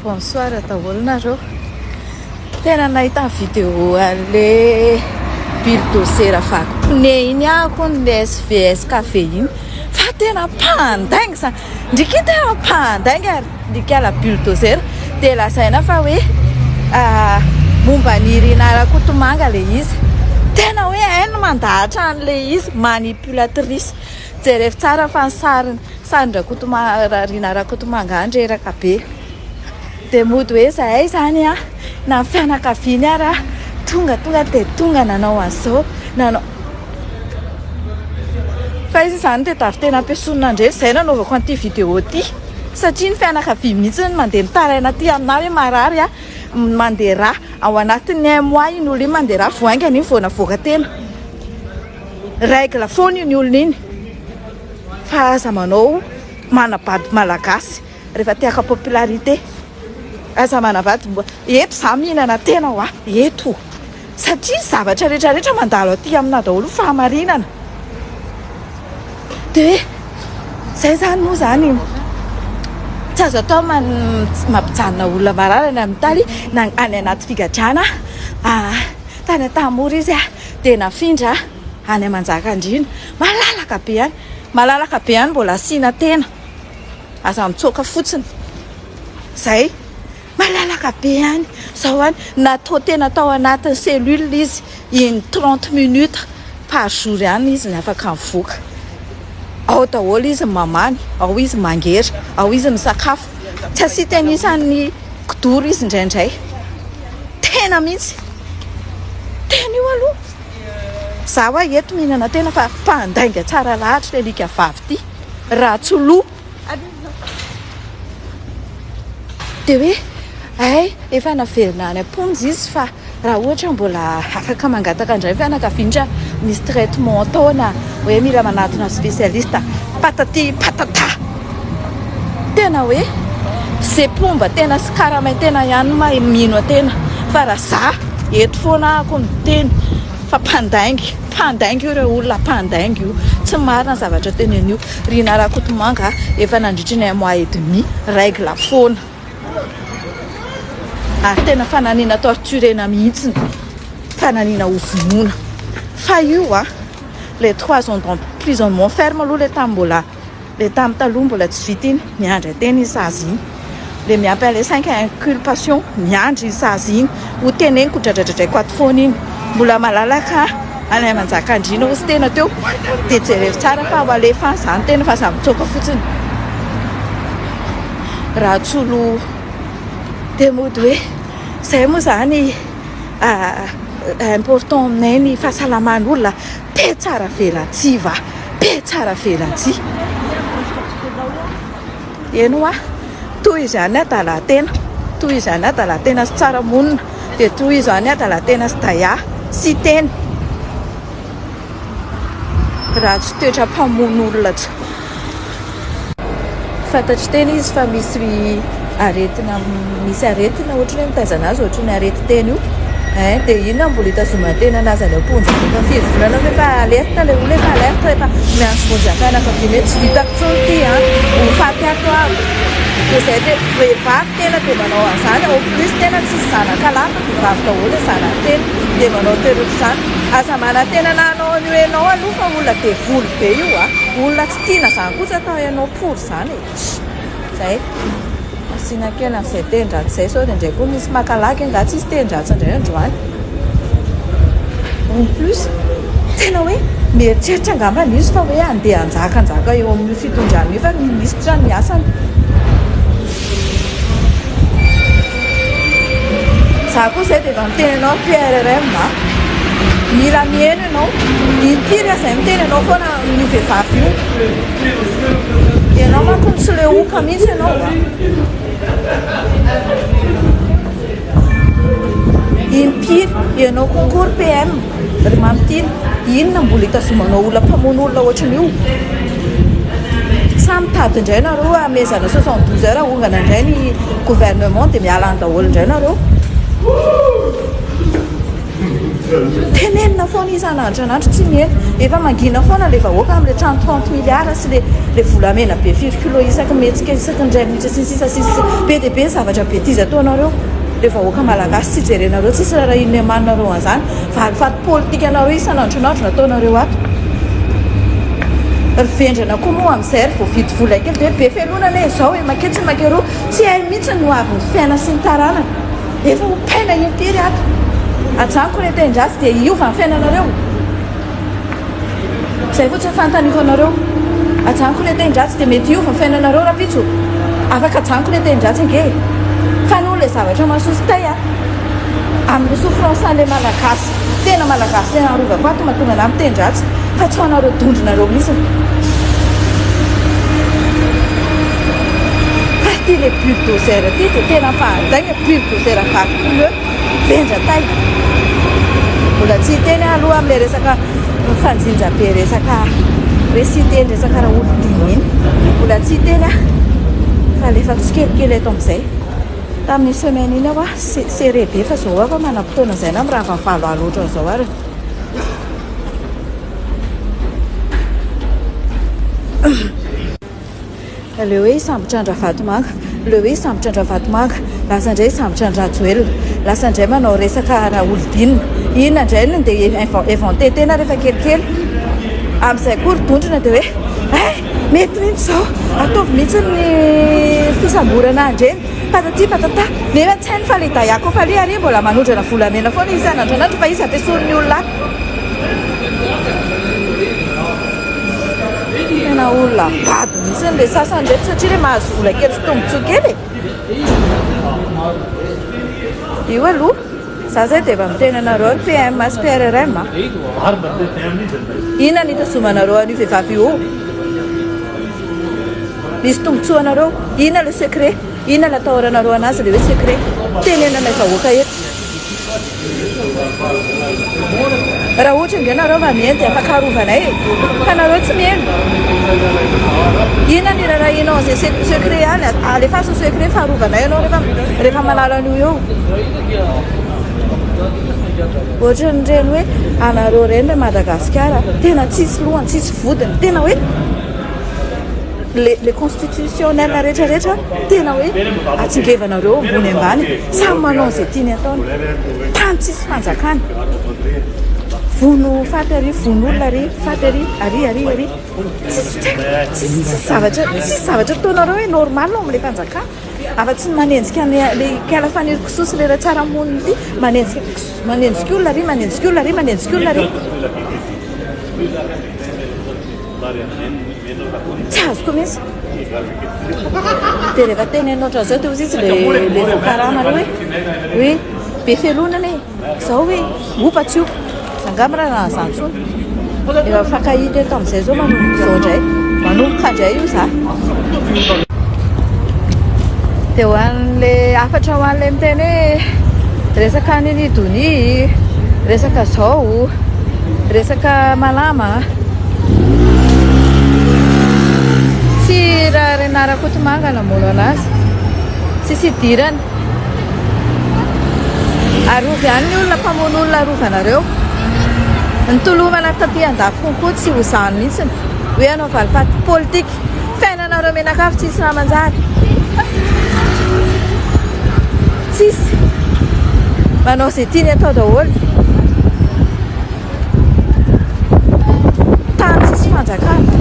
Bonsoir daholo. Tena nahita vidéo an'le bulldozer vaky pneu iny ako ny SVS café iny. Fa tena mpandainga sa ndrika tena mpandainga ndrika la bulldozer de lazaina fa hoe momba ny Rinah RAKOTOMANGA le izy. Tena hoe hainy mandahatra an'le izy manipulatrice. Jereo tsara fa ny sarin Rinah RAKOTOMANGA andreraka be. De mody hoe zahay zany na fianakaviany ara tonga de tonga nanao an'izao nanao fa izy zany de tavy tena ampiasonina ndre zay nanaovako an'ity vidéo ty satria ny fianakavia mihitsy mandeha mitaraina ty aminah hoe marary mandeha raha ao anatin'ny 1 mois iny olo iny mandeha raha voaingany iny vao navoaka tena règle foana iny olona iny fa aza manao manabady malagasy rehefa tiaka popularité aza manavady eto za mihinana tena ho eto satria zavatra rehetrarehetra mandalo aty amina daholo fahamarinana de hoe zay zany moa zany tsy azo atao mampijanona olona mararana amin'ny taly na any anaty figadrana tany TAMBO izy de nafindra any Manjakandriana malalaka be any mbola asiana tena aza mitsoka fotsiny zay malalaka be any zao any natao tena tao anatin'ny cellule izy in 30 minutes par jour any izy ny afaka mivoaka ao daholo izy mamany ao izy mangera ao izy misakafo tsy asitany isan'ny kidoro izy indraindray tena mihitsy tena io aloha za hoa eto mihinana tena fa mpandainga tsara lahatra le lika vavy ty ratsoloha de hoe ay efa naverina any amponjy izy fa raha ohatra mbola afaka mangataka indray fianakaviandra misy traitement atao na hoe mila manatona spécialiste patati patata tena hoe ze pomba tena sy karamay tena ihany mino tena fa raha za eto foana ako miteny fa mpandainga io ireo olona mpandainga io tsy marina zavatra tena an'io Rinah RAKOTOMANGA efa nandritra ny 1 mois et demi règle foana tena fananiana torturena mihitsy fananiana hovonoina fa io les 3 ans d'emprisonnement ferme aloha le tambola le tam taloha mbola tsy vita iny miandry tena izy azy iny le miampy ale 5 inculpation miandry izy azy iny ho teneniko dradradradraiko ato foana iny mbola malalaka any Manjakandriana ozy tena teo de jereo tsara fa ho alefa zany tena fa za mitsoka fotsiny ratsolo de mody hoe zay moa zany important aminay ny fahasalaman'olona be tsara velantsy be tsara velantsy eno toy izany adalatena toy izany adalatena sy tsara monina de toy izany adalatena sy daya sy teny raha tsy toetra mpamono olona tsy fantatry tena izy fa misy aretina ohatry hoe mitazana azy ohatry ny arety tena io de inona mbola hitazomantena anazy any amponjy efa fivolana efa alerta le olo efa alerta efa miandry vonjam-pianakaviana hoe tsy vitako tsony ty ho fatyako aby de zay de vehivavy tena de manao an'izany au plus tena tsisy zanaka lafa vehivavy daholo zanaka tena de manao terotra zany aza manantena na anao an'io enao aloha fa olona de volo be io olona tsy tiana zany kosa atao ianao pory zany zay asina kely an'izay tendratsy zay sao de ndray koa misy makalaky nga tsy isy tendratsy indray androany en plus tena hoe mieritreritra angambany izy fa hoe andeha anjakanjaka eo amin'ny fitondrany io fa ministra ny asany za koa zay de efa miteny anao PRRM mila mihaino ianao impiry zay miteny anao foana ny vehivavy io ianao manko tsy le oka mihitsy ianao impiry ianao concours PM ry mamitiny inona mbola hitazomanao olona mpamono olona ohatran'io samy tady indray nareo amezana 72 heures ongana indray ny gouvernement de miala any daholo indray nareo tenenina foana isan'andro isan'andro tsy miena efa mangina foana le vahoaka amin'le trano 30 milliards sy le volamena be 4 kilo isaky metsika isaky ndray mihitsy sisy be dia be zavatra be tizy ataonareo le vahoaka malagasy tsy jerenareo tsisy raha inona maninareo an'izany valifaty politika anareo isan'andro nataonareo ato rivendrana koa moa amin'izay ry vao vidy vola kely dia be fianonana izao hoe maketsy makero tsy hay mihitsy no avy ny fiaina sy ny taranana efa hopaina intery ato ajanoko le tendrasy dia iova ny fiainanareo izay fotsiny fanontanifanareo ajanoko le tendrasy dia mety iova ny fiainanareo raha pitso afaka ajanoko le tendrasy ange fa noho le zavatra masositay a amin'ny souffrance le malagasy tena malagasy tena arovako ato mahatonga ana amin'ny tendrasy fa tsy hoanareo dondrinareo mihitsy fa ty le bulldozer ty dia tena mpahandaigna bulldozer vakoe vendra tay mbola tsy teny aloha amin'le resaka fanjinja be resaka resiteny resaka raha olo dimy iny mbola tsy teny a fa lefa tsikelikely eto amin'izay tamin'ny semaine iny aho a seré be fa zao afa manam-potoana izay na miraha vavalo aloatra an'izao ary le hoe sambotrandra vatomanga le hoe sambotrandra vatomanga lasa indray sambotrandra joelona lasa indray manao resaka raha olodinina inona indray ny dia inventé tena rehefa kelikely amin'izay koa ridondrina dia hoe mety mihitsy zao ataovy mihitsy ny fisamborana andreny pataty patata nefa tsy hainy fa le dayako fa le ary mbola manondrana volamena foana isan'andranandro fa izy ampiasolon'ny olona tena olona bady misy le sasany reto satria le mahazo vola kely sy tombontsoa kely io aloha za zay dia efa miteny anareo PM sy PRRM inona ny hitazomanareo an'io vehivavy io misy tombontsoa anareo inona le secret inona le atahoranareo anazy le hoe secret tenenana vahoaka eto raha ohatra nge nareo va mieny dia afaka arovanay fa nareo tsy mieny inona ny rarahinao zay secret any alefaso secret fa arovanay anao rehefa manala an'io eo ohatra nyreny hoe anareo reny le Madagasikara tena tsisy lohany tsisy vodiny tena hoe le constitutionnel rehetrarehetra tena hoe atsingevanareo ambony ambany samy manao zay tiany ataony tany tsisy fanjakany vono faty ary von'olona ary faty ary tsisy zavatra taonareo hoe normal no amin'le fanjakana afa tsy manenjika le KIALA fanirikososy le raha tsara moniny ity manenjika olona ary manenjika olona ary manenjika olona ary tsy azoko mihitsy dia rehefa tenenao ohatran'izao teo izy le voakaramana hoe be fialonana zao hoe opa tsy opa zangamy raha nahazantsony efa fakahita eto amin'izay zao manomboka zao indray manomboka indray io za dia ho an'le afatra ho an'le miteny hoe resaka nini Donia resaka zao resaka malama tsy raha Rinah RAKOTOMANGA namono anazy tsisy idirany arovy ihany ny olona mpamono olona arovanareo ny tolomana taty andafy konkoa tsy hozany mihitsiny hoe anao valifaty politika fiainanareo menakafo tsisy raha manjary tsisy manao zay tiany atao daholo tany tsisy fanjakana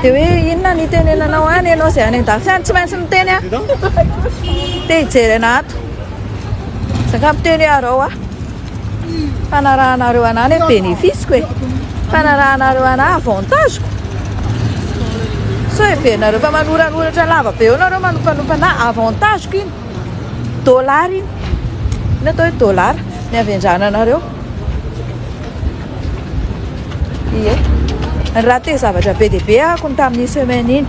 dia hoe inona ny tenenanao any ianao zay any andafy any tsy maintsy miteny a dia hijerena ato zaka miteny arao a fanarahanareo anah ny bénéfice-ko e fanarahanareo anah avantageko so evenareo fa manoranoratra lava be eo nareo manompanompa avantageko iny dollara iny iny atao hoe dollara ny avendrananareo ie ny raha te zavatra be dia be ako ny tamin'ny semaine iny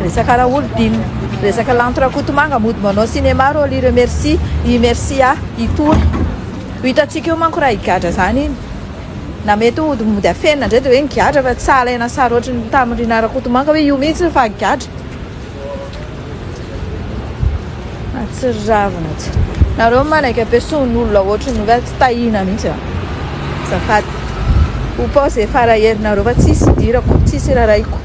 resaka raha olodinina resaka Rinah RAKOTOMANGA mody manao cinéma ro li remercie merci a itory ho hitantsika eo manko raha higadra zany iny na mety mody afenina indray dia hoe nigadra fa tsy alaina sary ohatra ny tamin'ny Rinah RAKOTOMANGA hoe io mihitsy fa higadra tsy ravina tsy nareo manaiky ampiasain'olona ohatrany hoe tsy tahina mihitsy zafady ho pao zay fara herinareo fa tsisy dirako tsisy rarahiko